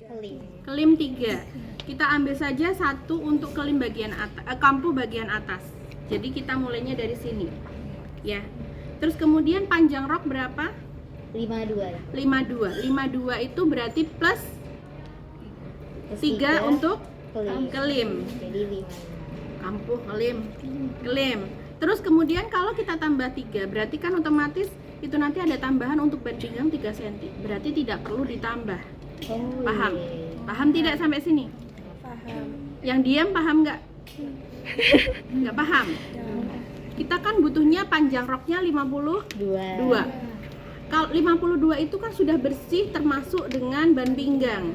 Kelim 3. Kita ambil saja satu untuk kelim bagian atas, kampu bagian atas. Jadi kita mulainya dari sini. Ya. Terus kemudian panjang rok berapa? 52. 52 itu berarti plus 3 untuk kelim. Jadi 5. Kampu kelim. Terus kemudian kalau kita tambah 3, berarti kan otomatis itu nanti ada tambahan untuk ban pinggang 3 cm. Berarti tidak perlu ditambah. Paham? Paham tidak sampai sini? Paham. Yang diam paham nggak? Nggak paham? Kita kan butuhnya panjang roknya 52. Kalau 52 itu kan sudah bersih termasuk dengan ban pinggang.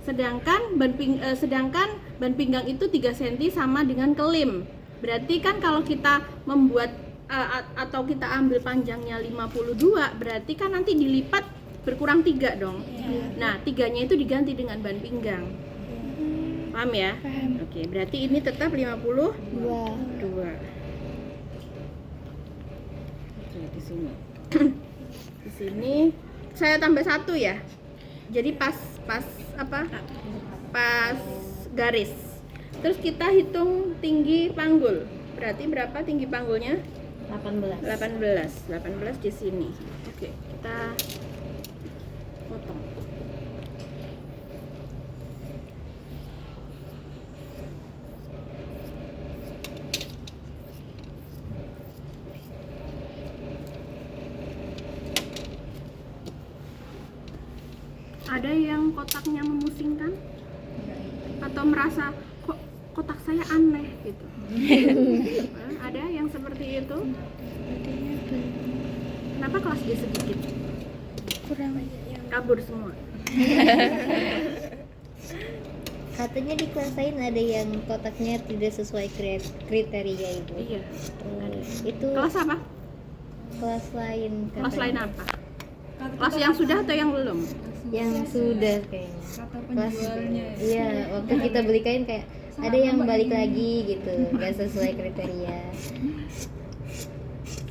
Sedangkan ban pinggang itu 3 cm sama dengan kelim. Berarti kan kalau kita membuat atau kita ambil panjangnya 52, berarti kan nanti dilipat berkurang 3 dong. Nah, 3-nya itu diganti dengan ban pinggang. Paham ya? Paham. Oke, berarti ini tetap 52. Oke, di sini. Di sini saya tambah 1 ya. Jadi pas garis. Terus kita hitung tinggi panggul. Berarti berapa tinggi panggulnya? 18 di sini. Oke, kita potong. Ada yang kotaknya memusingkan? Atau merasa kok kotak saya aneh gitu? Ada yang seperti itu? Kenapa kelas dia sedikit? Kurang Kabur semua. Katanya di kelas lain ada yang kotaknya tidak sesuai kriteria itu. Iya. Itu Kelas apa? kelas lain. Kelas katanya. lain apa? Kelas yang sudah atau yang belum? Yang sudah kayaknya. Kata Kelas penjualnya. iya, waktu kita beli kain kayak ada yang balik lagi gitu, nggak sesuai kriteria.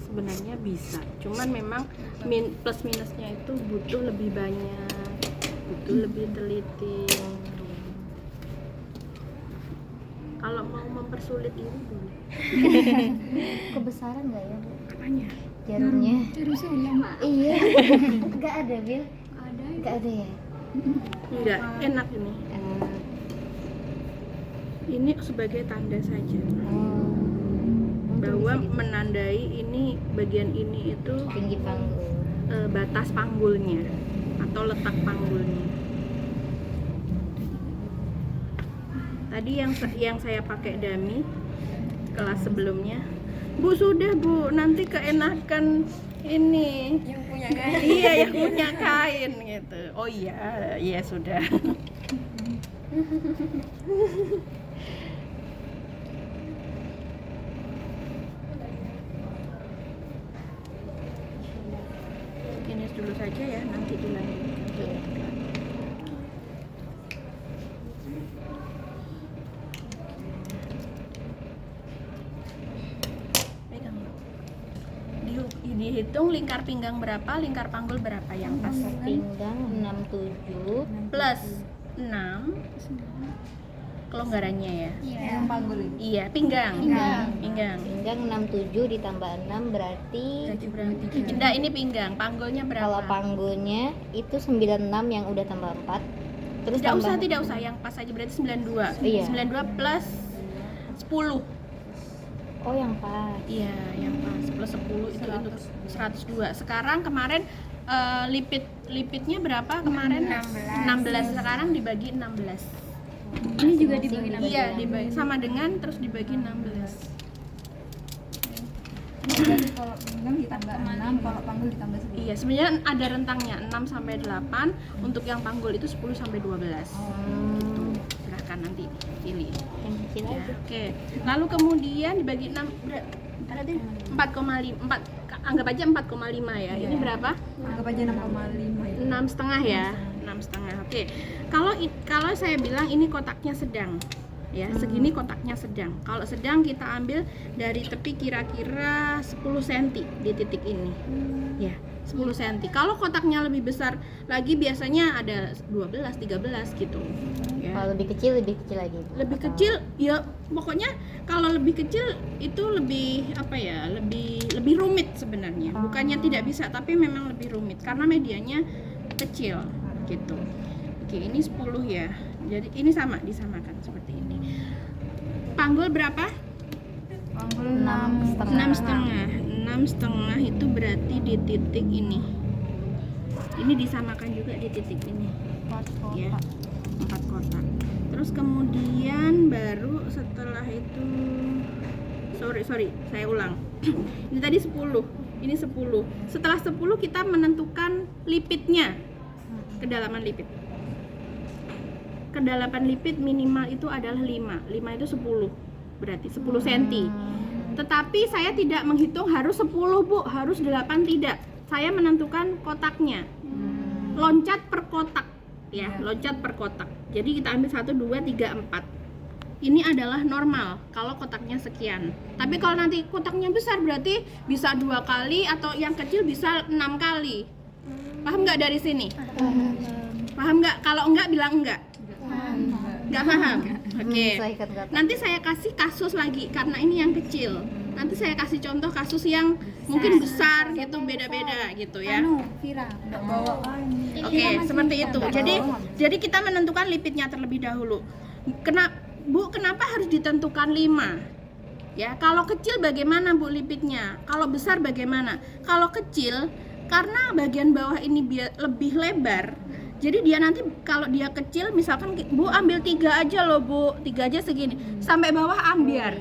Sebenarnya bisa, cuman memang plus minusnya itu butuh lebih banyak, butuh lebih teliti. Kalau mau mempersulit ini boleh. Kebesaran nggak ya, Bu? Apanya? Jarumnya? terus ulang. Iya. Nggak ada, Bil? Ada. Nggak ada ya? Enggak, enak ini. Ini sebagai tanda saja bahwa menandai ini bagian ini itu Tinggi panggul. batas panggulnya atau letak panggulnya. Tadi yang saya pakai dummy kelas sebelumnya, Bu sudah Bu, nanti keenakan ini. Yang punya kain. Iya, yang punya kain gitu. Oh iya sudah. Finish dulu saja ya, nanti dilanjutkan. Pegang. Dihitung lingkar pinggang berapa, lingkar panggul berapa yang pas? Pinggang 67. Plus 6 kelonggarannya ya. Yang panggul itu. Iya, pinggang. Pinggang 67 ditambah 6 berarti Enggak, ini pinggang. Panggulnya berapa? kalau panggulnya itu 96 yang udah tambah 4. Terus tidak usah, yang pas aja berarti 92. Iya. 92 plus 10. Oh, yang pas. Iya, yang pas plus 10 itu untuk 102. Sekarang kemarin lipitnya berapa kemarin? 16. Sekarang dibagi 16. Ini juga dibagi 16. Iya, dibagi sama dengan terus dibagi 16. Jadi kalau pinggang ditambah 6, kalau panggul ditambah 10. Iya, sebenarnya ada rentangnya 6 sampai 8, untuk yang panggul itu 10 sampai 12. Gitu. Silahkan nanti pilih. Yang kecil Ya, aja. oke. Lalu kemudian dibagi 6 berarti 4,5 anggap aja 4,5 ya. Ini berapa? Anggap aja 6,5 ya. 6,5 ya. 6,5. Oke. Kalau saya bilang ini kotaknya sedang. Ya, segini kotaknya sedang. Kalau sedang kita ambil dari tepi kira-kira 10 cm di titik ini. Ya, 10 cm. Kalau kotaknya lebih besar lagi biasanya ada 12, 13 gitu. Ya. Kalau lebih kecil lagi. Lebih kecil ya pokoknya kalau lebih kecil itu lebih apa ya? Lebih rumit sebenarnya. Bukannya tidak bisa tapi memang lebih rumit karena medianya kecil gitu. Oke, ini 10 ya. Jadi ini sama disamakan seperti ini. Panggul berapa? Panggul 6,5 itu berarti di titik ini. Ini disamakan juga di titik ini. 4 Ya, kotak. 4 kotak. Terus kemudian baru setelah itu sorry, saya ulang. Ini tadi 10. Ini 10. Setelah 10 kita menentukan lipidnya. Kedalaman lipid. Kedalaman lipid minimal itu adalah 5. 5 itu 10. Berarti 10 cm. Tetapi saya tidak menghitung harus 10 Bu, harus 8 tidak. Saya menentukan kotaknya. Loncat per kotak ya, loncat per kotak. Jadi kita ambil 1 2 3 4. Ini adalah normal kalau kotaknya sekian. Tapi kalau nanti kotaknya besar berarti bisa 2 kali atau yang kecil bisa 6 kali. Paham nggak dari sini? Paham nggak? Kalau enggak bilang enggak. Nggak paham? Oke. Nanti saya kasih kasus lagi karena ini yang kecil. Nanti saya kasih contoh kasus yang mungkin besar gitu, beda-beda gitu ya. Vira. Nggak bawa kain. Oke, seperti itu. Jadi kita menentukan lipidnya terlebih dahulu. Kenapa harus ditentukan 5? Ya, kalau kecil bagaimana Bu lipidnya? Kalau besar bagaimana? Kalau kecil karena bagian bawah ini lebih lebar. Jadi dia nanti kalau dia kecil misalkan Bu ambil 3 aja loh Bu, 3 aja segini. Sampai bawah ambiar.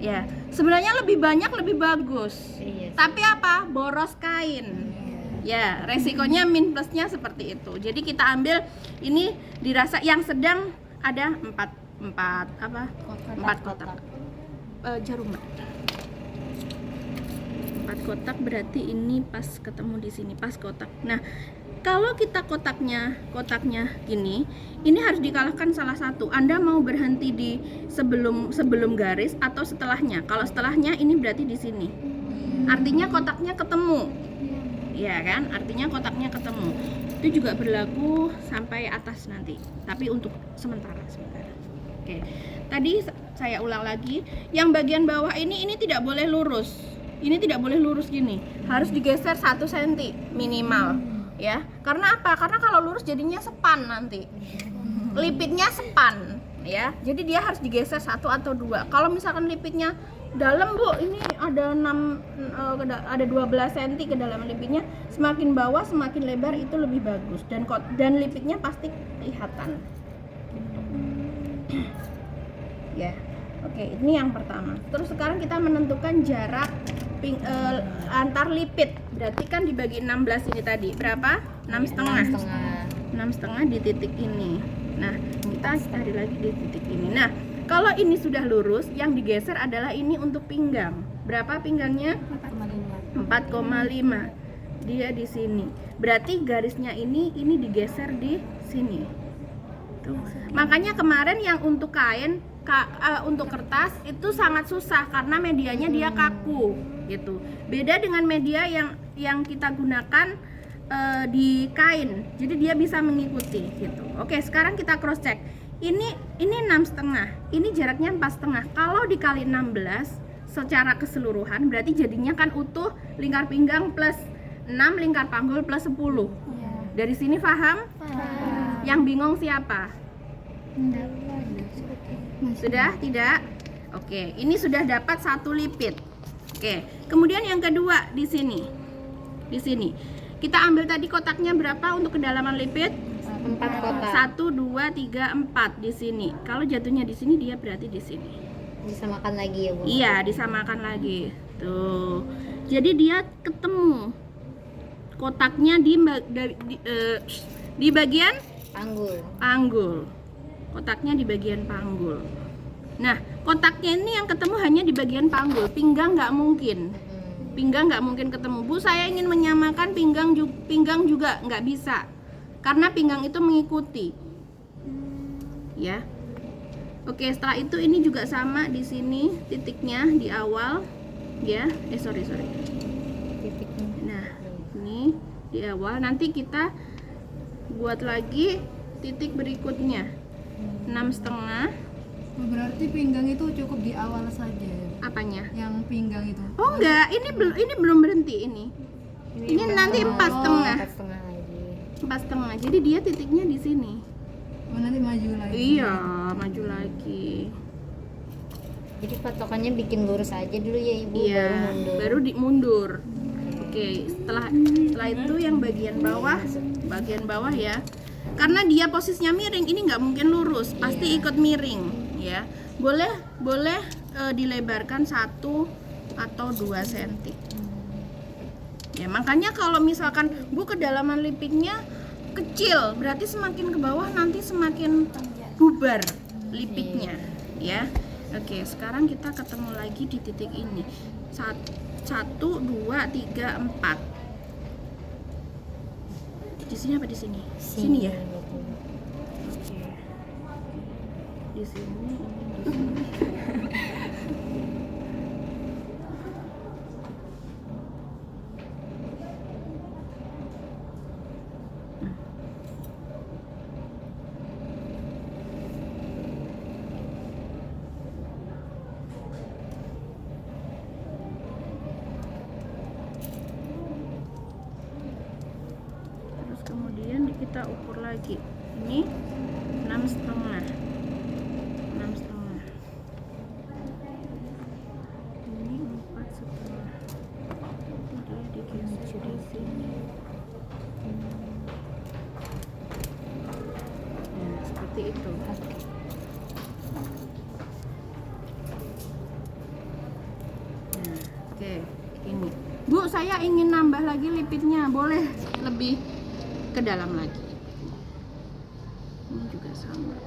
Ya, sebenarnya lebih banyak lebih bagus. Tapi apa? Boros kain. Ya, resikonya min plusnya seperti itu. Jadi kita ambil ini dirasa yang sedang ada 4 kotak. Jarum. 4 kotak berarti ini pas ketemu di sini, pas kotak. Nah, kalau kita kotaknya gini, ini harus dikalahkan salah satu. Anda mau berhenti di sebelum garis atau setelahnya. Kalau setelahnya ini berarti di sini. Artinya kotaknya ketemu. Ya kan? Artinya kotaknya ketemu. Itu juga berlaku sampai atas nanti. Tapi untuk sementara. Oke. Tadi saya ulang lagi, yang bagian bawah ini tidak boleh lurus. Ini tidak boleh lurus gini. Harus digeser 1 cm minimal. Ya, karena apa? Karena kalau lurus jadinya sepan nanti. Lipidnya sepan, ya. Jadi dia harus digeser 1 atau 2. Kalau misalkan lipidnya dalam Bu, ini ada 12 cm kedalaman lipidnya. Semakin bawah semakin lebar itu lebih bagus dan lipidnya pasti kelihatan. Ya. Oke, ini yang pertama. Terus sekarang kita menentukan jarak antar lipid. Berarti kan dibagi 16 ini tadi. Berapa? 6,5. 6,5 di titik ini. Nah, kita cari lagi di titik ini. Nah, kalau ini sudah lurus, yang digeser adalah ini untuk pinggang. Berapa pinggangnya? 4,5. Dia di sini. Berarti garisnya ini digeser di sini. Tuh. Makanya kemarin yang untuk kain untuk kertas itu sangat susah karena medianya dia kaku gitu. Beda dengan media yang kita gunakan di kain. Jadi dia bisa mengikuti gitu. Oke, sekarang kita cross check. Ini 6,5. Ini jaraknya 4,5. Kalau dikali 16 secara keseluruhan berarti jadinya kan utuh lingkar pinggang plus 6 lingkar panggul plus 10. Dari sini paham? Yang bingung siapa? Sudah? Tidak? Oke, ini sudah dapat 1 lipid. Oke, kemudian yang kedua di sini. Di sini. Kita ambil tadi kotaknya berapa untuk kedalaman lipid? 4 kotak. 1 2 3 4 di sini. Kalau jatuhnya di sini dia berarti di sini. Disamakan lagi ya, Bu? Iya, disamakan lagi. Tuh. Jadi dia ketemu. Kotaknya di bagian panggul. Kotaknya di bagian panggul. Nah, kotaknya ini yang ketemu hanya di bagian panggul. Pinggang nggak mungkin. Pinggang nggak mungkin ketemu. Bu, saya ingin menyamakan pinggang juga nggak bisa. Karena pinggang itu mengikuti. Ya. Oke, setelah itu ini juga sama di sini titiknya di awal. Ya. Sorry. Titiknya. Nah, di awal. Nanti kita buat lagi titik berikutnya 6,5. Berarti pinggang itu cukup di awal saja. Apanya? Yang pinggang itu. Oh enggak, ini belum berhenti ini. Ini nanti 4,5. 4,5 lagi. 4,5. Jadi dia titiknya di sini. Oh, nanti maju lagi. Iya, maju lagi. Jadi patokannya bikin lurus aja dulu ya Ibu, Iya, baru mundur. baru mundur. Oke, setelah itu yang bagian bawah ya. Karena dia posisinya miring, ini nggak mungkin lurus, pasti ikut miring ya. Boleh dilebarkan 1 atau 2 cm. Ya, makanya kalau misalkan Bu kedalaman lipiknya kecil, berarti semakin ke bawah nanti semakin bubar lipiknya ya. Oke, sekarang kita ketemu lagi di titik ini. 1, 2, 3, 4. Di sini apa di sini? Sini ya. Oke. Di sini, di sini. Terus kemudian kita ukur lagi. Ini 6,5. 6,5. Ini 4,5. Dia digeser di sini. Nah, seperti itu. Nah, oke, ini. Bu, saya ingin nambah lagi lipitnya, boleh lebih ke dalam lagi. Ini juga sama.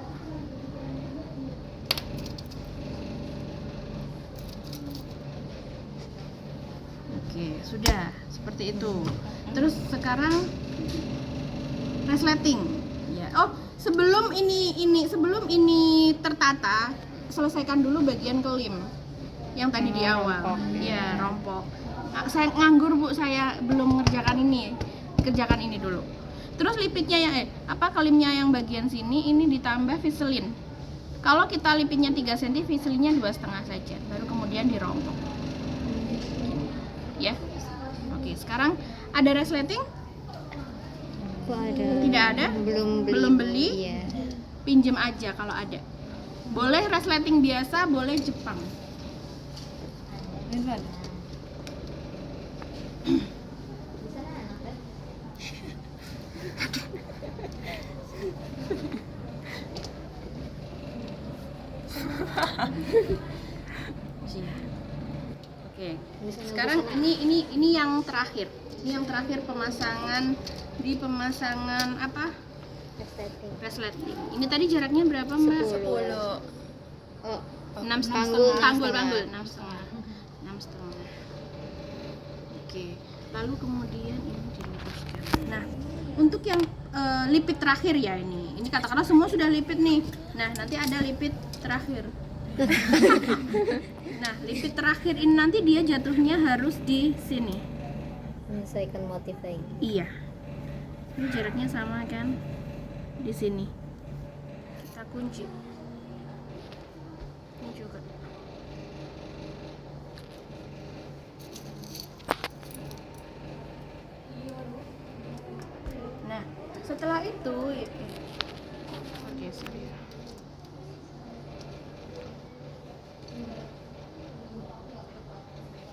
Oke, sudah seperti itu. Terus sekarang resleting. Ya. Oh, sebelum ini tertata, selesaikan dulu bagian kelim yang tadi di awal. Rompok. Ya, rompok. Saya nganggur Bu, saya belum mengerjakan ini. Kerjakan ini dulu. Terus lipitnya yang kelimnya yang bagian sini ini ditambah viselin. Kalau kita lipitnya 3 cm, viselinnya 2,5 saja. Baru kemudian dirompok. Ya. Oke, sekarang ada resleting? Kok ada? Tidak ada? Belum beli? Iya. Pinjem aja kalau ada. Boleh resleting biasa, boleh Jepang. Ini ada. Oke. Sekarang ini yang terakhir. Ini yang terakhir pemasangan apa? Resleting. Resleting. Ini tadi jaraknya berapa, Mbak? 10. Oh, 6,5. Panggul 6,5. 6,5. Oke. Lalu kemudian ini diluruskan. Nah, untuk yang lipit terakhir ya ini. Ini katakanlah semua sudah lipit nih. Nah, nanti ada lipit terakhir. Nah, lipit terakhir ini nanti dia jatuhnya harus di sini. Menyesuaikan motif lagi. Iya. Ini jaraknya sama kan? Di sini. Kita kunci. Ini juga. Nah, setelah itu oke, sorry.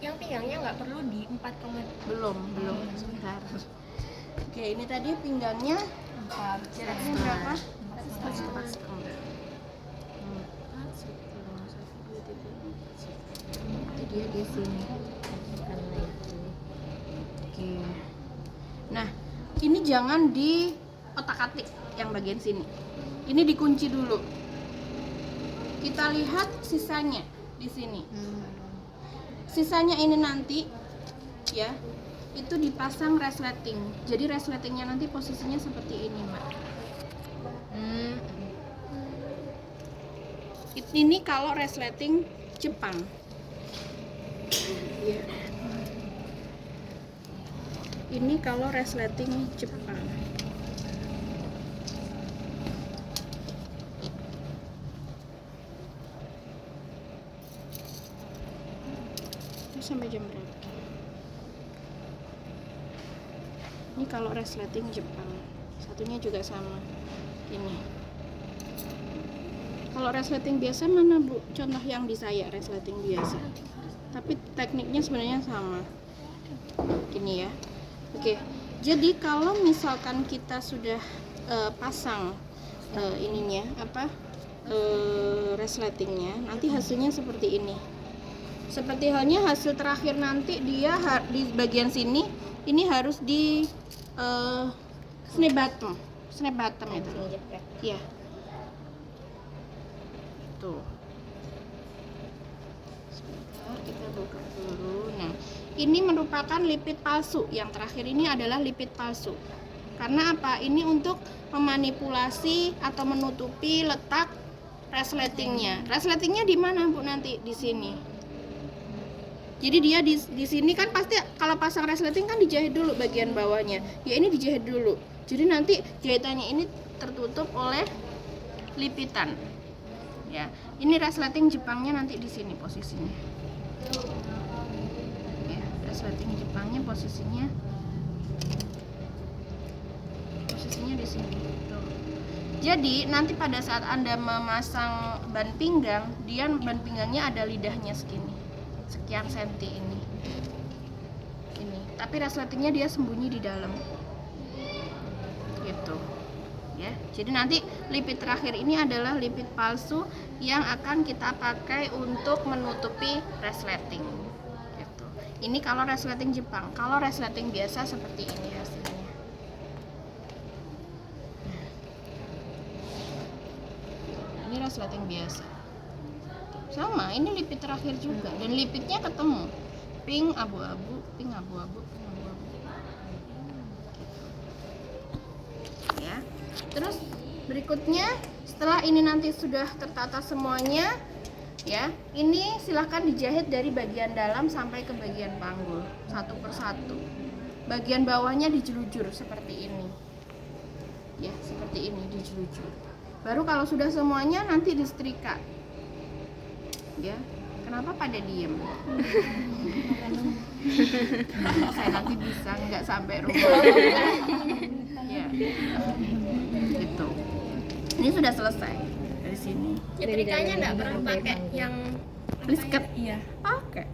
Yang pinggangnya nggak perlu di 4, Belum, sebentar. Oke, ini tadi pinggangnya 4. jaraknya berapa? 4,5. Itu dia di sini. Oke. Nah, ini jangan di otak-atik yang bagian sini. Ini dikunci dulu. Kita lihat sisanya di sini. Sisanya ini nanti ya, itu dipasang resleting. Jadi resletingnya nanti posisinya seperti ini, Mbak. Ini kalau resleting Jepang. Ya. Ini kalau resleting Jepang. Ini sampai jam berapa? Ini kalau resleting Jepang. Satunya juga sama. Ini. Kalau resleting biasa mana Bu? Contoh yang di saya resleting biasa. Tapi tekniknya sebenarnya sama. Gini ya. Oke. Jadi kalau misalkan kita sudah pasang ininya apa? Resletingnya, nanti hasilnya seperti ini. Seperti halnya hasil terakhir nanti dia di bagian sini ini harus di snap bottom itu. Iya. Tuh. Sebentar kita buka dulu. Nah, ini merupakan lipid palsu. Yang terakhir ini adalah lipid palsu. Karena apa? Ini untuk memanipulasi atau menutupi letak resletingnya. Resletingnya di mana Bu nanti? Di sini. Jadi dia di sini kan pasti kalau pasang resleting kan dijahit dulu bagian bawahnya. Ya ini dijahit dulu. Jadi nanti jahitannya ini tertutup oleh lipitan. Ya, ini resleting Jepangnya nanti di sini posisinya. Ya, resleting Jepangnya posisinya di sini. Tuh. Jadi nanti pada saat Anda memasang ban pinggang, ban pinggangnya ada lidahnya segini. Sekian senti ini. Tapi resletingnya dia sembunyi di dalam. Gitu. Ya, jadi nanti lipid terakhir ini adalah lipid palsu yang akan kita pakai untuk menutupi resleting. Gitu. Ini kalau resleting Jepang. Kalau resleting biasa seperti ini hasilnya. Ini resleting biasa. Sama, ini lipid terakhir juga dan lipidnya ketemu. Pink abu-abu, pink abu-abu, pink abu-abu. Ya. Terus berikutnya setelah ini nanti sudah tertata semuanya, ya, ini silahkan dijahit dari bagian dalam sampai ke bagian panggul satu persatu. Bagian bawahnya dijelujur seperti ini, ya, seperti ini dijelujur. Baru kalau sudah semuanya nanti disetrika, ya. Kenapa pada diem? Saya nanti bisa nggak sampai rumah. Ya, gitu. Ini sudah selesai dari sini. Nyetrikanya nggak perlu pakai yang Plisket. Iya. Pakai.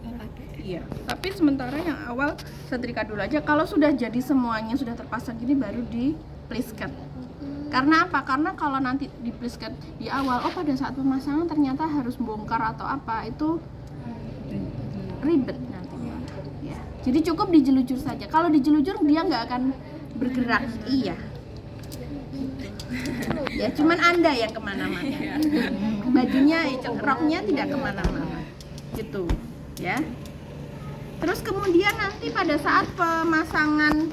Iya. Tapi sementara yang awal setrika dulu aja. Kalau sudah jadi semuanya sudah terpasang gini baru di plisket. Karena apa? Karena kalau nanti di plisket di awal, oh pada saat pemasangan ternyata harus bongkar atau apa, itu ribet nanti. Ya. Jadi cukup dijelujur saja. Kalau dijelujur dia nggak akan bergerak. Iya. Ya, cuman Anda yang kemana-mana. Bajunya, roknya tidak kemana-mana. Gitu, ya. Terus kemudian nanti pada saat pemasangan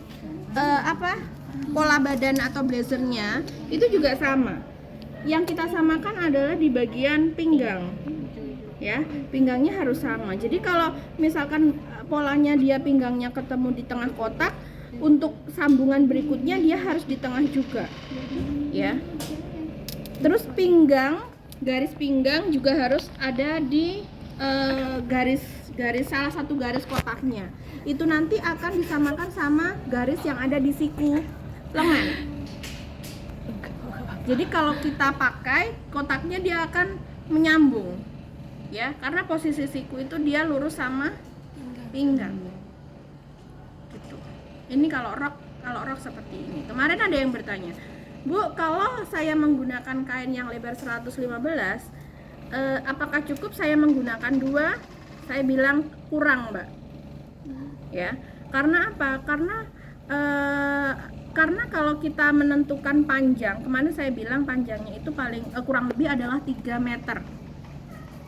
pola badan atau blazernya itu juga sama. Yang kita samakan adalah di bagian pinggang. Ya, pinggangnya harus sama. Jadi kalau misalkan polanya dia pinggangnya ketemu di tengah kotak, untuk sambungan berikutnya dia harus di tengah juga. Ya. Terus pinggang, garis pinggang juga harus ada di garis salah satu garis kotaknya. Itu nanti akan disamakan sama garis yang ada di siku lengan. Jadi kalau kita pakai kotaknya dia akan menyambung, ya, karena posisi siku itu dia lurus sama pinggang. Gitu. Ini kalau rok seperti ini. Kemarin ada yang bertanya, Bu, kalau saya menggunakan kain yang lebar 115, apakah cukup saya menggunakan 2? Saya bilang kurang, Mbak. Ya, karena apa? Karena kalau kita menentukan panjang, kemarin saya bilang panjangnya itu kurang lebih adalah 3 meter.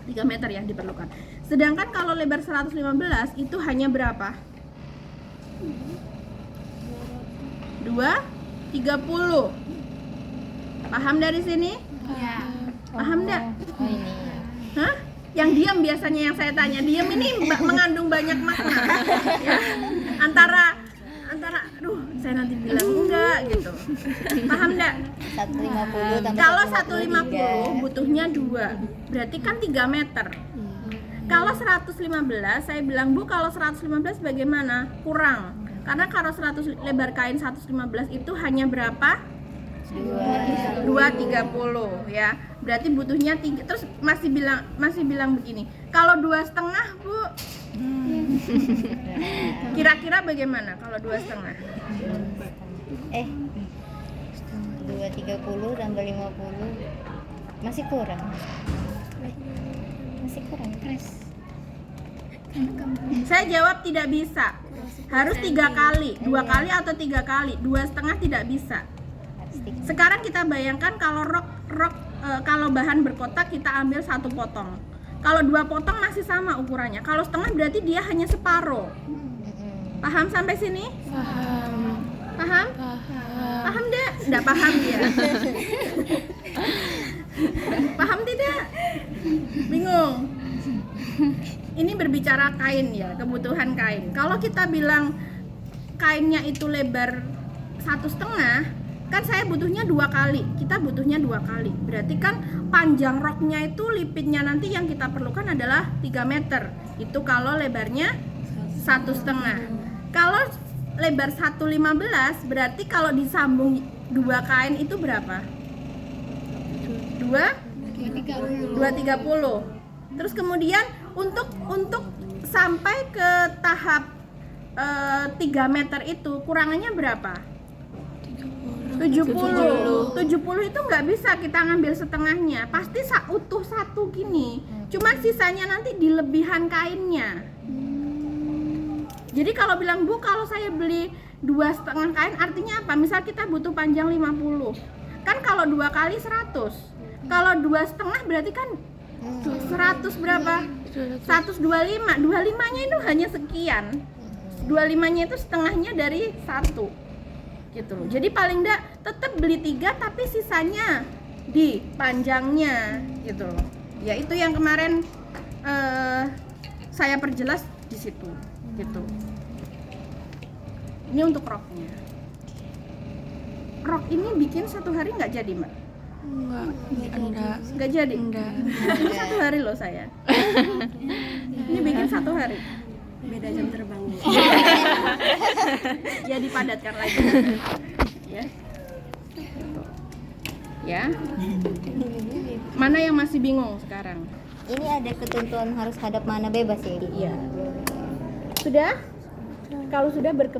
3 meter yang diperlukan. Sedangkan kalau lebar 115 itu hanya berapa? 2,30. Paham dari sini? Iya. Paham enggak? Oh ini. Hah? Yang diam biasanya yang saya tanya. Diam ini mengandung banyak makna. Ya. Antara saya nanti bilang enggak gitu. Paham enggak? 150 tambah Kalau 150 153. butuhnya 2, berarti kan 3 meter. Kalau 115, saya bilang Bu, kalau 115 bagaimana? Kurang. Karena kalau 100 lebar kain 115 itu hanya berapa? 230 ya. Berarti butuhnya 3. Terus masih bilang begini. Kalau 2,5 Bu, kira-kira bagaimana kalau 2,5? 230 tambah 50 masih kurang. Saya jawab tidak bisa. Harus 3 kali, 2 kali atau 3 kali. 2,5 tidak bisa. Sekarang kita bayangkan kalau kalau bahan berkotak kita ambil 1 potong. Kalau 2 potong masih sama ukurannya. Kalau setengah berarti dia hanya separuh. Paham sampai sini? Paham? Paham deh? Nggak paham dia. Paham tidak? Bingung? Ini berbicara kain ya, kebutuhan kain. Kalau kita bilang kainnya itu lebar 1,5, kan saya butuhnya 2 kali. Kita butuhnya 2 kali. Berarti kan panjang roknya itu lipitnya nanti yang kita perlukan adalah 3 meter. Itu kalau lebarnya 1,5. Kalau lebar 1,15 berarti kalau disambung 2 kain itu berapa? 2,30. Terus kemudian untuk sampai ke tahap 3 meter itu kurangannya berapa? 70 itu nggak bisa kita ngambil setengahnya, pasti utuh 1 gini. Cuma sisanya nanti di lebihan kainnya. Jadi kalau bilang Bu, kalau saya beli 2,5 kain artinya apa? Misal kita butuh panjang 50, kan kalau 2 kali 100. Kalau 2,5 berarti kan 100 berapa? 125. 25-nya itu hanya sekian. 25-nya itu setengahnya dari 1. Gitu loh. Jadi paling enggak tetap beli 3 tapi sisanya di panjangnya gitu loh. Ya itu yang kemarin saya perjelas di situ gitu. Ini untuk roknya. Rok ini bikin 1 hari nggak jadi, Mbak? Nggak jadi? Ini 1 hari loh saya. Ini bikin 1 hari. Beda jam terbangnya. Ya dipadatkan lagi. Ya. Ya. Mana yang masih bingung sekarang? Ini ada ketentuan harus hadap mana bebas ya? Iya. Sudah? Kalau sudah berkembang